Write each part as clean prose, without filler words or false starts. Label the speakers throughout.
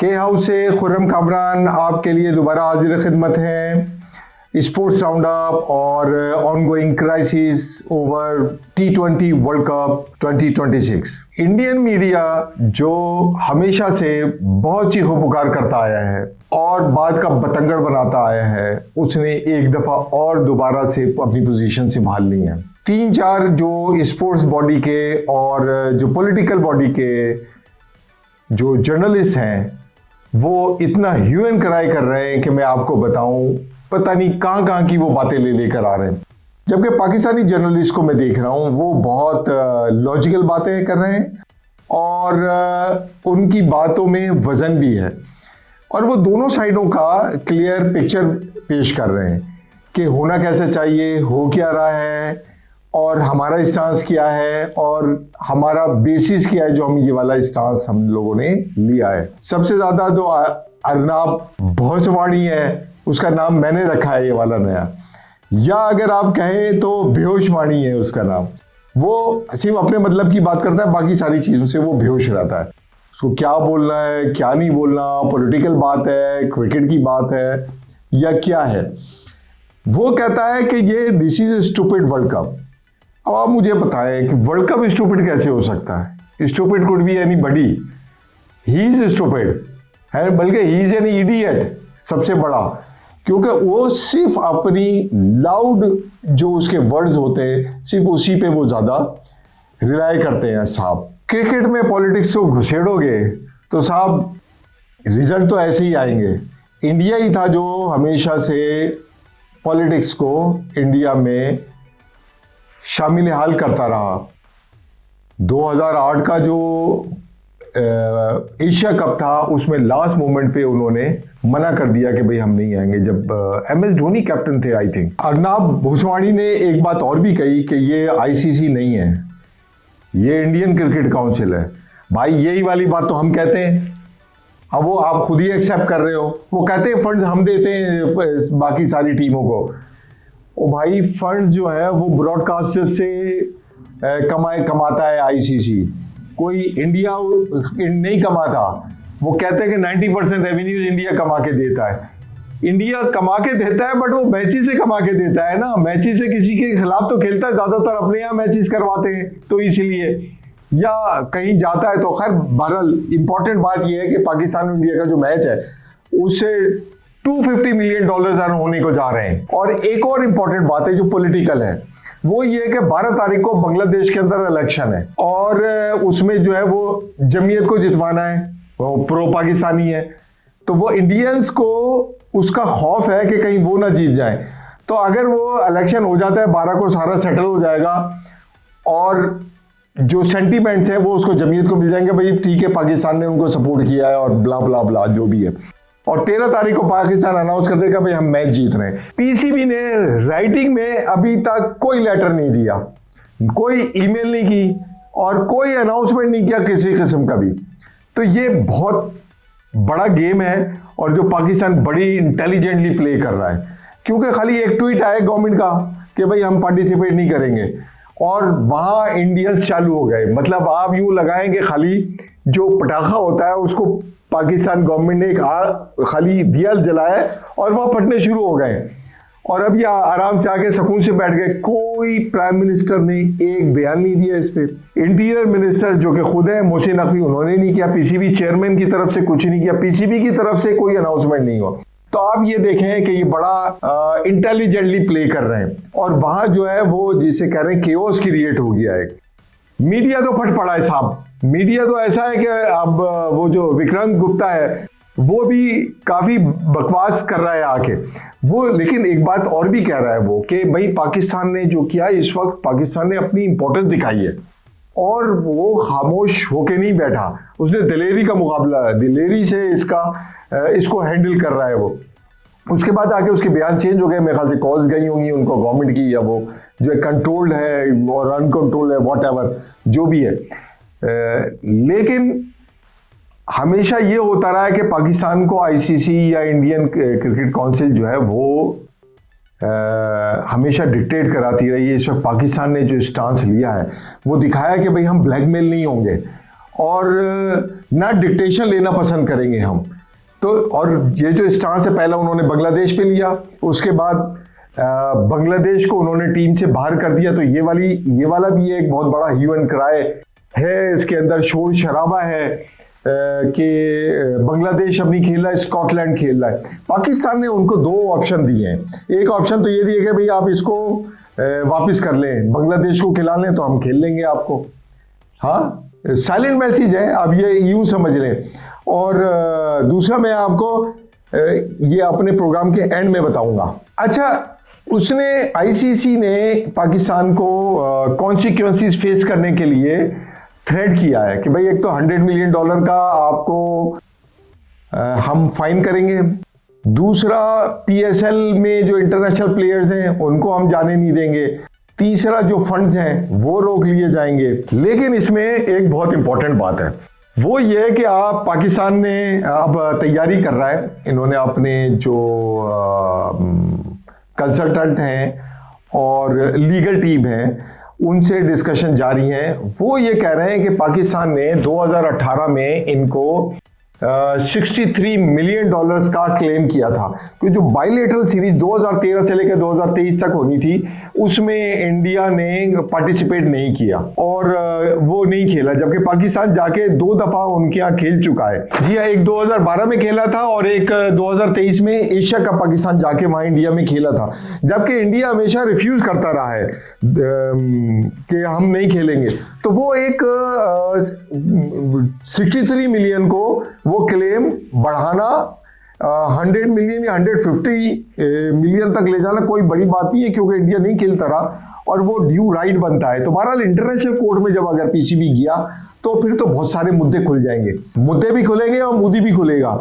Speaker 1: के हाउस से खुर्रम कामरान आपके लिए दोबारा हाजिर खिदमत हैं। स्पोर्ट्स राउंड अप और ongoing crisis over T20 world cup 2026। Indian media जो हमेशा से बहुत चीखो पुकार करता आया है और बात का बतंगड़ बनाता आया है, उसने एक दफा और दोबारा से अपनी पोजीशन संभाल ली है। 3-4 जो स्पोर्ट्स बॉडी के और जो पॉलिटिकल बॉडी के जो जर्नलिस्ट हैं वो इतना ह्यू एंड क्राई कर रहे हैं कि मैं आपको बताऊं, पता नहीं कहां की वो बातें लेकर आ रहे हैं। जबकि पाकिस्तानी जर्नलिस्ट को मैं देख रहा हूं वो बहुत लॉजिकल बातें कर रहे हैं और उनकी बातों में वजन भी है और वो दोनों साइडों का क्लियर पिक्चर पेश कर रहे हैं कि होना कैसे चाहिए, हो क्या रहा है और हमारा स्टांस क्या है और हमारा बेसिस क्या है जो हम ये वाला स्टांस हम लोगों ने लिया है। सबसे ज्यादा जो अर्नाब भोसवाणी है उसका नाम मैंने रखा है ये वाला नया, या अगर आप कहें तो बेहोशवाणी है उसका नाम। वो सिर्फ अपने मतलब की बात करता है, बाकी सारी चीजों से वो बेहोश रहता है। उसको क्या बोलना है क्या नहीं बोलना, पॉलिटिकल बात है, क्रिकेट की बात है या क्या है, वो कहता है कि ये this is stupid world cup. अब आप मुझे बताएं कि वर्ल्ड कप स्टूपिड कैसे हो सकता है? Stupid could be anybody, he is stupid है, बल्कि ही इज एन इडियट सबसे बड़ा, क्योंकि वो सिर्फ अपनी लाउड जो उसके वर्ड्स होते हैं सिर्फ उसी पे वो ज्यादा रिलाई करते हैं। साहब क्रिकेट में पॉलिटिक्स को घुसेड़ोगे तो साहब रिजल्ट तो ऐसे ही आएंगे। इंडिया ही था जो हमेशा से पॉलिटिक्स को इंडिया में शामिल हाल करता रहा। 2008 का जो एशिया कप था उसमें लास्ट मोमेंट पे उन्होंने मना कर दिया कि भाई हम नहीं आएंगे, जब MS धोनी कैप्टन थे आई थिंक। अर्नाब भोसवाणी ने एक बात और भी कही कि ये ICC नहीं है, ये इंडियन क्रिकेट काउंसिल है। भाई यही वाली बात तो हम कहते हैं, अब वो आप खुद ही एक्सेप्ट कर रहे हो। वो कहते हैं फंड्स हम देते हैं बाकी सारी टीमों को। ओ भाई फंड जो है वो ब्रॉडकास्टर से कमाता है ICC, कोई इंडिया नहीं कमाता। वो कहते हैं कि 90% रेवेन्यू इंडिया कमा के देता है। इंडिया कमा के देता है बट वो मैचेस से कमा के देता है ना, मैचेस से किसी के खिलाफ तो खेलता है, ज्यादातर अपने यहाँ मैचेस करवाते हैं तो इसलिए, या कहीं जाता है तो। खैर बहरहाल इंपॉर्टेंट बात यह है कि पाकिस्तान और इंडिया का जो मैच है उससे $250 मिलियन अर्न होने को जा रहे हैं। और एक और इंपॉर्टेंट बात है जो पॉलिटिकल है, वो ये है कि 12 तारीख को बांग्लादेश के अंदर इलेक्शन है और उसमें जो है वो जमीयत को जितवाना है, वो प्रो पाकिस्तानी है, तो वो इंडियंस को उसका खौफ है कि कहीं वो ना जीत जाए। तो अगर वो इलेक्शन हो जाता है 12 को, सारा सेटल हो जाएगा और जो सेंटीमेंट्स है वो उसको जमीयत को मिल जाएंगे, भाई ठीक है पाकिस्तान ने उनको सपोर्ट किया है और ब्ला ब्ला ब्ला जो भी है। और 13 तारीख को पाकिस्तान अनाउंस कर देगा भाई हम मैच जीत रहे हैं। PCB ने राइटिंग में अभी तक कोई लेटर नहीं दिया, कोई ईमेल नहीं की और कोई अनाउंसमेंट नहीं किया किसी किस्म का भी। तो ये बहुत बड़ा गेम है और जो पाकिस्तान बड़ी इंटेलिजेंटली प्ले कर रहा है, क्योंकि खाली एक ट्वीट आया गवर्नमेंट का कि भाई हम पार्टिसिपेट नहीं करेंगे और वहां इंडियंस चालू हो गए। मतलब आप यूं लगाएंगे खाली जो पटाखा होता है उसको पाकिस्तान गवर्नमेंट ने एक खाली दिया जलाया और वहां फटने शुरू हो गए और अब ये आराम से आके सुकून से बैठ गए। कोई प्राइम मिनिस्टर ने एक बयान नहीं दिया इस पे। इंटीरियर मिनिस्टर जो कि खुद है मोहसिन नकवी, उन्होंने नहीं किया। PCB चेयरमैन की तरफ से कुछ नहीं किया, PCB की तरफ से कोई अनाउंसमेंट नहीं हुआ। तो आप ये देखें कि ये बड़ा इंटेलिजेंटली प्ले कर रहे हैं और वहां जो है वो जिसे कह रहे हैं केओस क्रिएट हो गया है। मीडिया तो फट पड़ा है साहब, मीडिया तो ऐसा है कि अब वो जो विक्रांत गुप्ता है वो भी काफी बकवास कर रहा है आके वो, लेकिन एक बात और भी कह रहा है वो कि भाई पाकिस्तान ने जो किया इस वक्त पाकिस्तान ने अपनी इंपॉर्टेंस दिखाई है और वो खामोश होके नहीं बैठा, उसने दिलेरी का मुकाबला, दिलेरी से इसको हैंडल कर रहा है वो। उसके बाद आके उसके बयान चेंज हो गए, मेरे ख्याल से कॉल्स गई होंगी उनको गवर्नमेंट की, या वो जो कंट्रोल्ड है और अनकंट्रोल्ड है व्हाटएवर जो भी है। लेकिन हमेशा ये होता रहा है कि पाकिस्तान को ICC या इंडियन क्रिकेट काउंसिल जो है वो हमेशा डिक्टेट कराती रही है। इस वक्त पाकिस्तान ने जो स्टांस लिया है वो दिखाया कि भाई हम ब्लैकमेल नहीं होंगे और ना डिक्टेशन लेना पसंद करेंगे हम। तो और ये जो स्टांस है, पहला उन्होंने बांग्लादेश पे लिया, उसके बाद बांग्लादेश को उन्होंने टीम से बाहर कर दिया। तो ये वाला भी एक बहुत बड़ा ह्यू एंड क्राई है, इसके अंदर शोर शराबा है कि बांग्लादेश अब नहीं खेल रहा है, स्कॉटलैंड खेल रहा है। पाकिस्तान ने उनको दो ऑप्शन दिए हैं। एक ऑप्शन तो ये दिया कि भाई आप इसको वापस कर लें, बांग्लादेश को खिला लें तो हम खेल लेंगे आपको। हाँ, साइलेंट मैसेज है, अब ये यूं समझ लें। और दूसरा मैं आपको ये अपने प्रोग्राम के एंड में बताऊंगा। अच्छा, उसने आईसीसी ने पाकिस्तान को कॉन्सिक्वेंसेस फेस करने के लिए थ्रेट किया है कि भाई एक तो $100 मिलियन का आपको हम फाइन करेंगे, दूसरा पीएसएल में जो इंटरनेशनल प्लेयर्स हैं उनको हम जाने नहीं देंगे, तीसरा जो फंड्स हैं वो रोक लिए जाएंगे। लेकिन इसमें एक बहुत इंपॉर्टेंट बात है, वो ये है कि आप पाकिस्तान ने अब तैयारी कर रहा है, इन्होंने अपने जो कंसल्टेंट हैं और लीगल टीम है उनसे डिस्कशन जारी है। वो ये कह रहे हैं कि पाकिस्तान ने 2018 में इनको $63 मिलियन का क्लेम किया था, क्योंकि जो बायलेटरल सीरीज 2013 से लेकर 2023 तक होनी थी उसमें इंडिया ने पार्टिसिपेट नहीं किया और वो नहीं खेला, जबकि पाकिस्तान जाके 2 दफा उनके यहाँ खेल चुका है। जी हाँ, एक 2012 में खेला था और एक 2023 में एशिया कप पाकिस्तान जाके वहां इंडिया में खेला था, जबकि इंडिया हमेशा रिफ्यूज करता रहा है कि हम नहीं खेलेंगे। तो वो एक 63 मिलियन को वो क्लेम बढ़ाना 100 मिलियन या 150 मिलियन तक ले जाना कोई बड़ी बात नहीं है, क्योंकि इंडिया नहीं खेलता रहा और वो ड्यू राइट बनता है। तो बहरहाल इंटरनेशनल कोर्ट में जब अगर पीसीबी गया तो फिर तो बहुत सारे मुद्दे खुल जाएंगे, मुद्दे भी खुलेंगे और मोदी भी खुलेगा।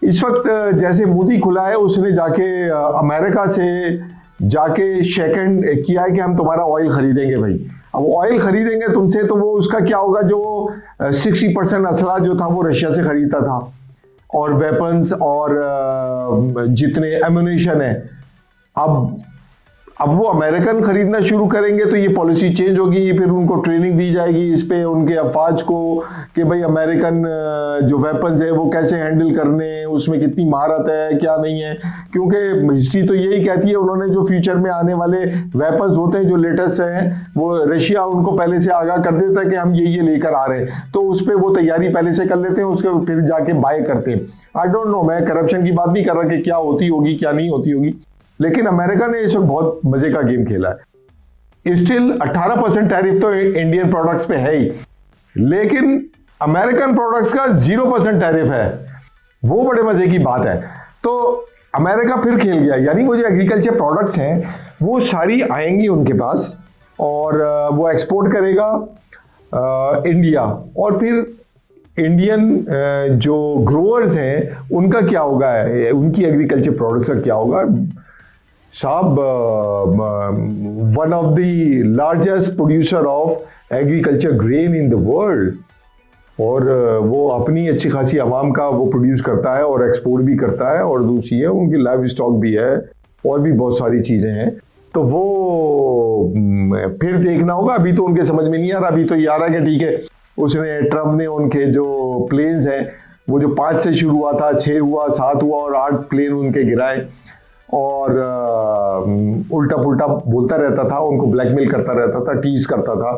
Speaker 1: इस वक्त जैसे मोदी खुला है, उसने जाके अमेरिका से जाके शेकएंड किया है कि हम तुम्हारा ऑयल खरीदेंगे भाई। अब ऑयल खरीदेंगे तुमसे तो वो उसका क्या होगा, जो 60% असला जो था वो रशिया से खरीदता था और वेपन्स और जितने एम्युनिशन है, अब वो अमेरिकन खरीदना शुरू करेंगे तो ये पॉलिसी चेंज होगी, फिर उनको ट्रेनिंग दी जाएगी इस पे उनके अफवाज को कि भाई अमेरिकन जो वेपन्स है वो कैसे हैंडल करने, उसमें कितनी महारत है क्या नहीं है। क्योंकि हिस्ट्री तो यही कहती है, उन्होंने जो फ्यूचर में आने वाले वेपन्स होते हैं जो लेटेस्ट हैं वो रशिया उनको पहले से आगाह कर देता है कि हम ये लेकर आ रहे हैं, तो उस पर वो तैयारी पहले से कर लेते हैं, उसके फिर जाके बाय करते हैं। आई डोंट नो, मैं करप्शन की बात नहीं कर रहा कि क्या होती होगी क्या नहीं होती होगी, लेकिन अमेरिका ने इस वक्त बहुत मजे का गेम खेला है। स्टिल 18% टैरिफ तो इंडियन प्रोडक्ट्स पे है ही, लेकिन अमेरिकन प्रोडक्ट्स का 0% टैरिफ है, वो बड़े मजे की बात है। तो अमेरिका फिर खेल गया, यानी वो जो एग्रीकल्चर प्रोडक्ट्स हैं वो सारी आएंगी उनके पास और वो एक्सपोर्ट करेगा इंडिया, और फिर इंडियन जो ग्रोअर्स हैं उनका क्या होगा, उनकी एग्रीकल्चर प्रोडक्ट्स का क्या होगा। साहब, one of the largest producer of agriculture grain in the world, और वो अपनी अच्छी खासी आवाम का वो प्रोड्यूस करता है और एक्सपोर्ट भी करता है, और दूसरी है उनकी लाइव स्टॉक भी है और भी बहुत सारी चीज़ें हैं। तो वो फिर देखना होगा, अभी तो उनके समझ में नहीं आ रहा। अभी तो ये आ रहा है कि ठीक है, उसने ट्रम्प ने उनके जो प्लेन्स हैं वो जो 5 से शुरू हुआ था, 6 हुआ, 7 हुआ और 8 प्लेन उनके गिराए, और उल्टा पुल्टा बोलता रहता था, उनको ब्लैकमेल करता रहता था, टीज करता था।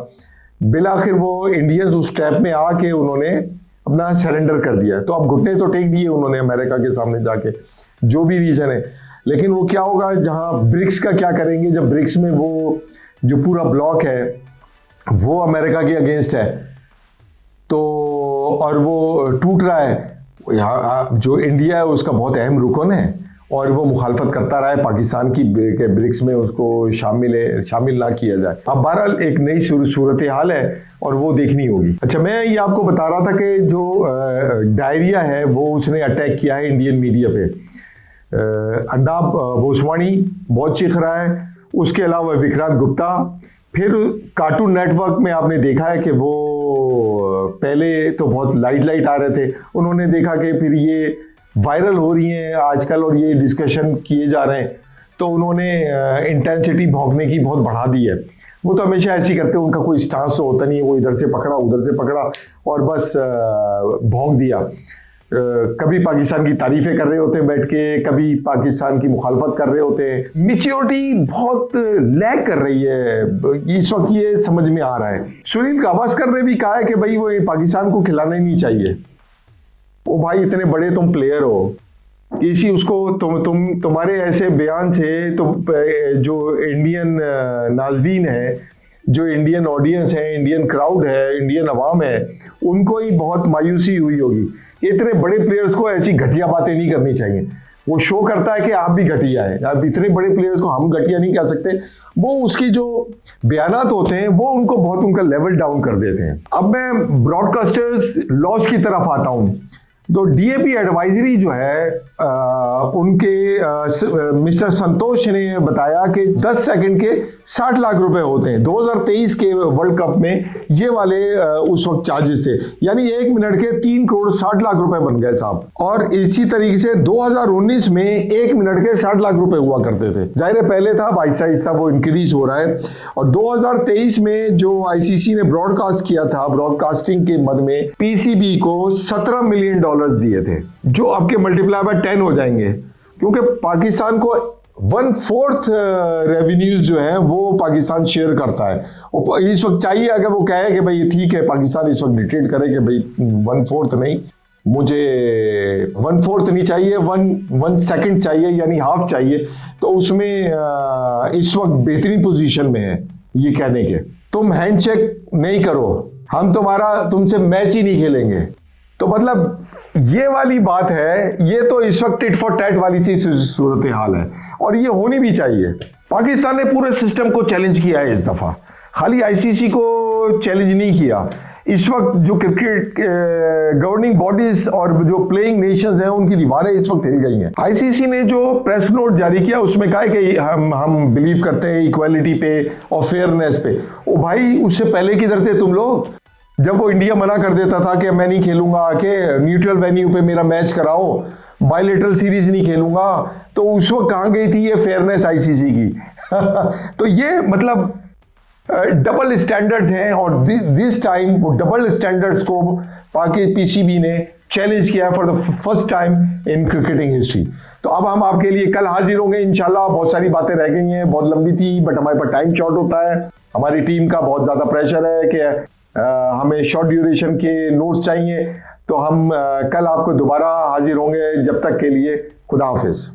Speaker 1: बिलाखिर वो इंडियंस उस स्टेप में आके उन्होंने अपना सरेंडर कर दिया। तो अब घुटने तो टेक दिए उन्होंने अमेरिका के सामने जाके, जो भी रीजन है। लेकिन वो क्या होगा, जहां ब्रिक्स का क्या करेंगे, जब ब्रिक्स में वो जो पूरा ब्लॉक है वो अमेरिका के अगेंस्ट है, तो और वो टूट रहा है, यहाँ जो इंडिया है उसका बहुत अहम रुकन है और वो मुखालफत करता रहा है पाकिस्तान की के ब्रिक्स में उसको शामिल ना किया जाए। अब बहरहाल एक नई सूरत हाल है और वो देखनी होगी। अच्छा, मैं ये आपको बता रहा था कि जो डायरिया है वो उसने अटैक किया है इंडियन मीडिया पे। अर्नब गोस्वामी बहुत चीख रहा है, उसके अलावा विक्रांत गुप्ता, फिर कार्टून नेटवर्क में आपने देखा है कि वो पहले तो बहुत लाइट आ रहे थे, उन्होंने देखा कि फिर ये वायरल हो रही हैं आजकल और ये डिस्कशन किए जा रहे हैं, तो उन्होंने इंटेंसिटी भौंकने की बहुत बढ़ा दी है। वो तो हमेशा ऐसे ही करते हैं, उनका कोई स्टांस तो होता नहीं है, वो इधर से पकड़ा उधर से पकड़ा और बस भौंक दिया। कभी पाकिस्तान की तारीफें कर रहे होते हैं बैठ के, कभी पाकिस्तान की मुखालफत कर रहे होते हैं। मैच्योरिटी बहुत लैग कर रही है इस वक्त, ये समझ में आ रहा है। सुनील गावस्कर ने भी कहा है कि भाई वो पाकिस्तान को खिलाना ही नहीं चाहिए। ओ भाई, इतने बड़े तुम प्लेयर हो, किसी उसको तुम्हारे ऐसे बयान से तो जो इंडियन नाज़रीन है, जो इंडियन ऑडियंस है, इंडियन क्राउड है, इंडियन अवाम है, उनको ही बहुत मायूसी हुई होगी। इतने बड़े प्लेयर्स को ऐसी घटिया बातें नहीं करनी चाहिए। वो शो करता है कि आप भी घटिया है। अब इतने बड़े प्लेयर्स को हम घटिया नहीं कह सकते। वो उसकी जो बयानात होते हैं वो उनको बहुत उनका लेवल डाउन कर देते हैं। अब मैं ब्रॉडकास्टर्स लॉस की तरफ आता हूँ। तो डीएपी एडवाइजरी जो है उनके मिस्टर संतोष ने बताया कि 10 सेकंड के 60 लाख रुपए होते हैं। 2023 के वर्ल्ड कप में ये वाले उस वक्त चार्जेस थे, यानी 1 मिनट के 3 करोड़ 60 लाख रुपए बन गए साहब। और इसी तरीके से 2019 में 1 मिनट के 60 लाख रुपए हुआ करते थे। जाहिर है पहले था, आहिस्ता आहिस्ता वो इंक्रीज हो रहा है। और 2023 में जो आईसीसी ने ब्रॉडकास्ट किया था, ब्रॉडकास्टिंग के मद में पीसीबी को $17 मिलियन दिए थे, जो आपके मल्टीप्लाई बाय 10 हो जाएंगे, क्योंकि पाकिस्तान को 1/4 रेवेन्यूज जो है वो पाकिस्तान शेयर करता है। इस वक्त चाहिए अगर वो कहे कि भाई ठीक है, पाकिस्तान इस वक्त डिक्लेयर करे कि भाई 1/4 नहीं, मुझे 1/4 नहीं चाहिए, 1 सेकंड चाहिए, यानी हाफ चाहिए, तो उसमें इस वक्त बेहतरीन पोजीशन में है ये कहने के तुम हैंडशेक नहीं करो, हम तुमसे मैच ही नहीं खेलेंगे। तो मतलब ये वाली बात है। ये तो इस वक्त टिट फॉर टैट वाली सी सूरत हाल है और ये होनी भी चाहिए। पाकिस्तान ने पूरे सिस्टम को चैलेंज किया है इस दफा, खाली आईसीसी को चैलेंज नहीं किया। इस वक्त जो क्रिकेट गवर्निंग बॉडीज और जो प्लेइंग नेशंस हैं उनकी दीवारें इस वक्त हिल गई हैं। आईसीसी ने जो प्रेस नोट जारी किया उसमें कहा है कि हम बिलीव करते हैं इक्वालिटी पे और फेयरनेस पे। ओ भाई, उससे पहले किधर थे तुम लोग? जब वो इंडिया मना कर देता था कि मैं नहीं खेलूंगा, आके न्यूट्रल वेन्यू पे मेरा मैच कराओ, बायलेटरल सीरीज नहीं खेलूंगा, तो उस वक्त कहां गई थी ये फेयरनेस आईसीसी की? तो ये मतलब डबल स्टैंडर्ड्स हैं और दिस टाइम वो डबल स्टैंडर्ड्स को पीसीबी ने चैलेंज किया है for the first time in cricketing history. तो अब हम आपके लिए कल हाजिर होंगे इंशाल्लाह। बहुत सारी बातें रह गई हैं, बहुत लंबी थी, बट हमारे पास टाइम शॉर्ट होता है। हमारी टीम का बहुत ज्यादा प्रेशर है कि हमें शॉर्ट ड्यूरेशन के नोट्स चाहिए। तो हम कल आपको दोबारा हाजिर होंगे। जब तक के लिए खुदा हाफिज।